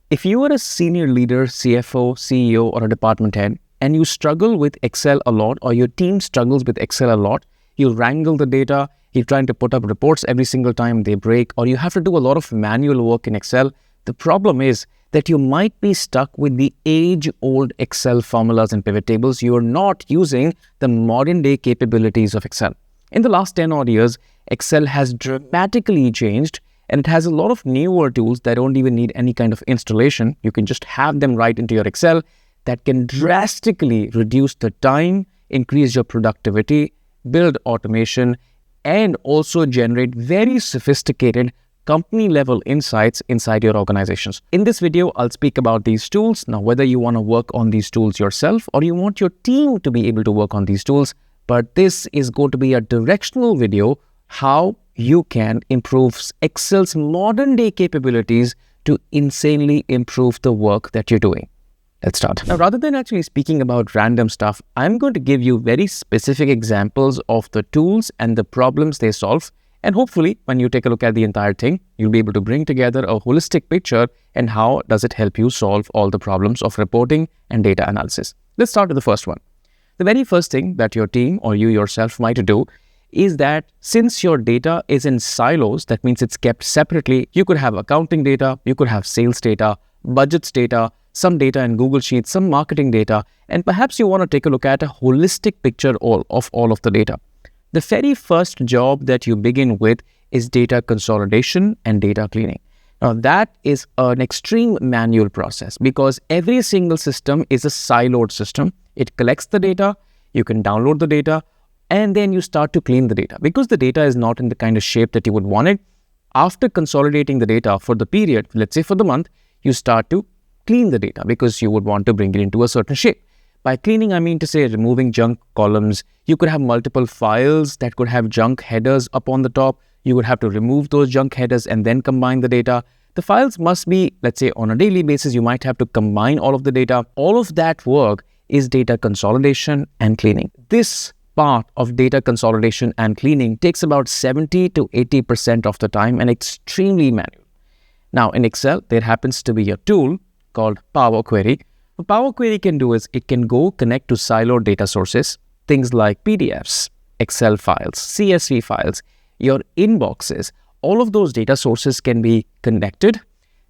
If you are a senior leader, CFO, CEO, or a department head, and you struggle with Excel a lot, or your team struggles with Excel a lot, you wrangle the data, you're trying to put up reports every single time they break, or you have to do a lot of manual work in Excel, the problem is that you might be stuck with the age-old Excel formulas and pivot tables. You are not using the modern-day capabilities of Excel. In the last 10 odd years, Excel has dramatically changed, and it has a lot of newer tools that don't even need any kind of installation. You can just have them right into your Excel that can drastically reduce the time, increase your productivity, build automation, and also generate very sophisticated company-level insights inside your organizations. In this video, I'll speak about these tools. Now, whether you want to work on these tools yourself or you want your team to be able to work on these tools, but this is going to be a directional video how you can improve Excel's modern-day capabilities to insanely improve the work that you're doing. Let's start. Now, rather than actually speaking about random stuff, I'm going to give you very specific examples of the tools and the problems they solve. And hopefully, when you take a look at the entire thing, you'll be able to bring together a holistic picture and how does it help you solve all the problems of reporting and data analysis. Let's start with the first one. The very first thing that your team or you yourself might do is that since your data is in silos, that means it's kept separately. You could have accounting data, you could have sales data, budgets data, some data in Google Sheets, some marketing data, and perhaps you want to take a look at a holistic picture of all of the data. The very first job that you begin with is data consolidation and data cleaning. Now, that is an extreme manual process because every single system is a siloed system. It collects the data, you can download the data, and then you start to clean the data. Because the data is not in the kind of shape that you would want it, after consolidating the data for the period, let's say for the month, you start to clean the data because you would want to bring it into a certain shape. By cleaning, I mean to say removing junk columns. You could have multiple files that could have junk headers up on the top. You would have to remove those junk headers and then combine the data. The files must be, let's say, on a daily basis, you might have to combine all of the data. All of that work is data consolidation and cleaning. This part of data consolidation and cleaning takes about 70 to 80% of the time and extremely manual. Now, in Excel, there happens to be a tool called Power Query. What Power Query can do is it can go connect to siloed data sources, things like PDFs, Excel files, CSV files, your inboxes. All of those data sources can be connected,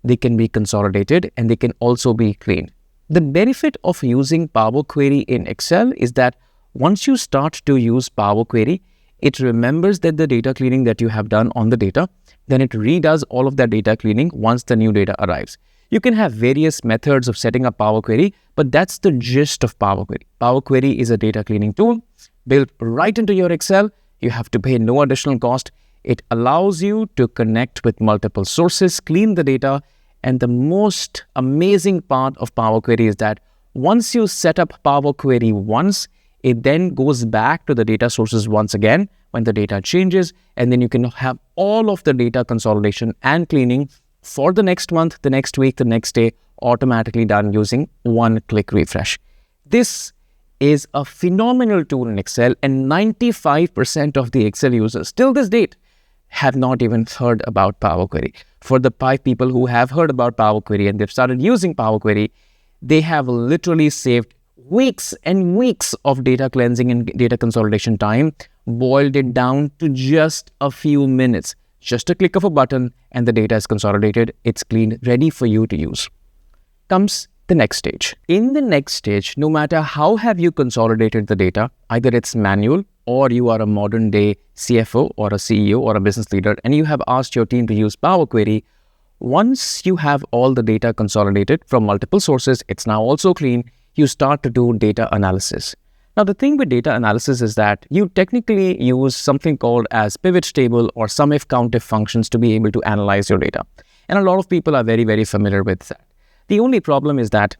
they can be consolidated, and they can also be cleaned. The benefit of using Power Query in Excel is that once you start to use Power Query, it remembers that the data cleaning that you have done on the data, then it redoes all of that data cleaning once the new data arrives. You can have various methods of setting up Power Query, but that's the gist of Power Query. Power Query is a data cleaning tool built right into your Excel. You have to pay no additional cost. It allows you to connect with multiple sources, clean the data, and the most amazing part of Power Query is that once you set up Power Query once, it then goes back to the data sources once again when the data changes, and then you can have all of the data consolidation and cleaning for the next month, the next week, the next day, automatically done using one-click refresh. This is a phenomenal tool in Excel, and 95% of the Excel users till this date have not even heard about Power Query. For the 5 people who have heard about Power Query and they've started using Power Query, they have literally saved weeks and weeks of data cleansing and data consolidation time, boiled it down to just a few minutes. Just a click of a button and the data is consolidated, it's cleaned, ready for you to use. Comes the next stage. In the next stage, no matter how have you consolidated the data, either it's manual or you are a modern day CFO or a CEO or a business leader and you have asked your team to use Power Query, once you have all the data consolidated from multiple sources, it's now also clean, you start to do data analysis. Now, the thing with data analysis is that you technically use something called as pivot table or SUMIF, COUNTIF functions to be able to analyze your data. And a lot of people are very, very familiar with that. The only problem is that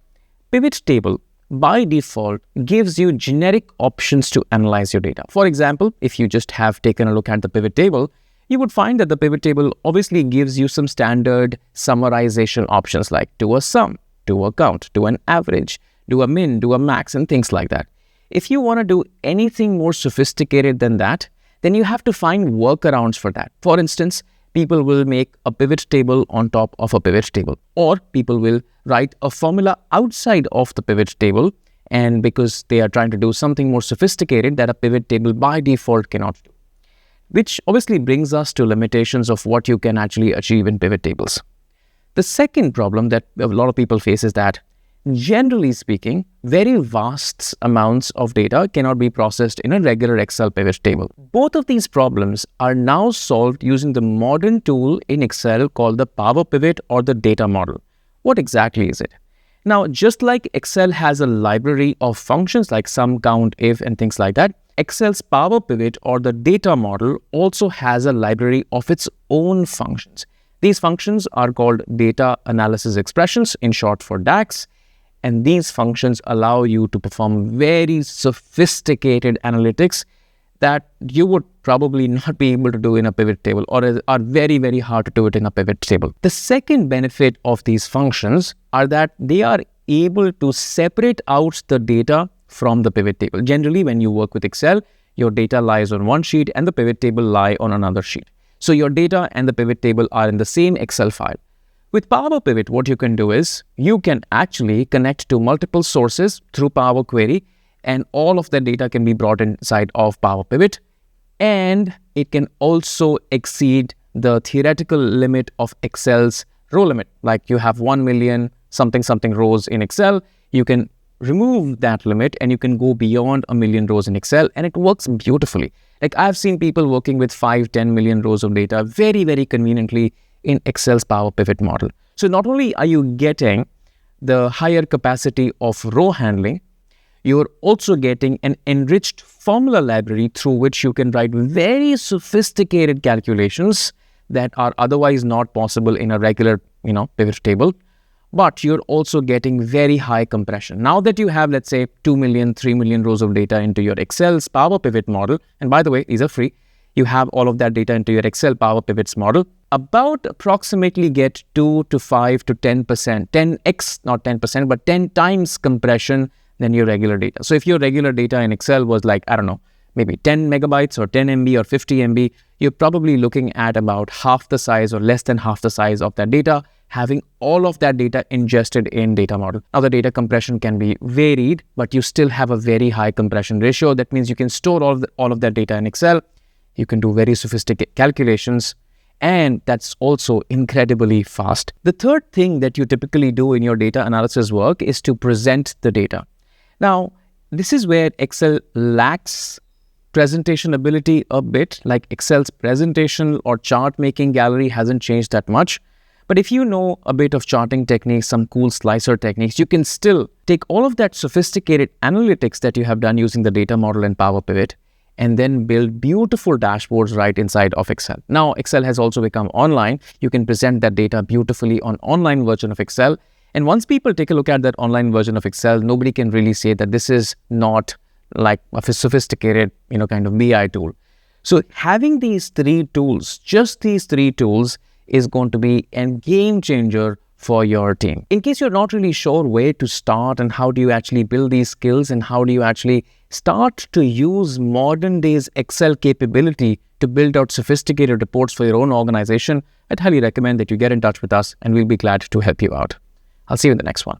pivot table by default gives you generic options to analyze your data. For example, if you just have taken a look at the pivot table, you would find that the pivot table obviously gives you some standard summarization options like do a sum, do a count, do an average, do a min, do a max, and things like that. If you want to do anything more sophisticated than that, then you have to find workarounds for that. For instance, People will make a pivot table on top of a pivot table, or people will write a formula outside of the pivot table, and because they are trying to do something more sophisticated that a pivot table by default cannot do. Which obviously brings us to limitations of what you can actually achieve in pivot tables. The second problem that a lot of people face is that, generally speaking, very vast amounts of data cannot be processed in a regular Excel pivot table. Both of these problems are now solved using the modern tool in Excel called the Power Pivot or the data model. What exactly is it? Now, just like Excel has a library of functions like sum, count, if, and things like that, Excel's Power Pivot or the data model also has a library of its own functions. These functions are called data analysis expressions, in short for DAX. And these functions allow you to perform very sophisticated analytics that you would probably not be able to do in a pivot table, or are very, very hard to do it in a pivot table. The second benefit of these functions are that they are able to separate out the data from the pivot table. Generally, when you work with Excel, your data lies on one sheet and the pivot table lie on another sheet. So your data and the pivot table are in the same Excel file. With Power Pivot, what you can do is you can actually connect to multiple sources through Power Query, and all of the data can be brought inside of Power Pivot, and it can also exceed the theoretical limit of Excel's row limit. Like you have 1 million something rows in Excel, you can remove that limit and you can go beyond 1 million rows in Excel, and it works beautifully. Like I've seen people working with 5-10 million rows of data very, very conveniently in Excel's Power Pivot model. So not only are you getting the higher capacity of row handling, you're also getting an enriched formula library through which you can write very sophisticated calculations that are otherwise not possible in a regular, pivot table. But you're also getting very high compression. Now that you have, let's say, 2 million, 3 million rows of data into your Excel's Power Pivot model, and by the way, these are free, you have all of that data into your Excel Power Pivots model, about approximately get 2 to 5 to 10%, 10x, not 10%, but 10 times compression than your regular data. So if your regular data in Excel was like, I don't know, maybe 10 megabytes or 10 MB or 50 MB, you're probably looking at about half the size or less than half the size of that data, having all of that data ingested in data model. Now the data compression can be varied, but you still have a very high compression ratio. That means you can store all of that data in Excel. You can do very sophisticated calculations, and that's also incredibly fast. The third thing that you typically do in your data analysis work is to present the data. Now, this is where Excel lacks presentation ability a bit. Like Excel's presentation or chart making gallery hasn't changed that much. But if you know a bit of charting techniques, some cool slicer techniques, you can still take all of that sophisticated analytics that you have done using the data model and Power Pivot, and then build beautiful dashboards right inside of Excel. Now, Excel has also become online. You can present that data beautifully on online version of Excel. And once people take a look at that online version of Excel, nobody can really say that this is not like a sophisticated, kind of BI tool. So having these three tools, just these three tools, is going to be a game changer for your team. In case you're not really sure where to start and how do you actually build these skills and how do you actually start to use modern days Excel capability to build out sophisticated reports for your own organization, I'd highly recommend that you get in touch with us and we'll be glad to help you out. I'll see you in the next one.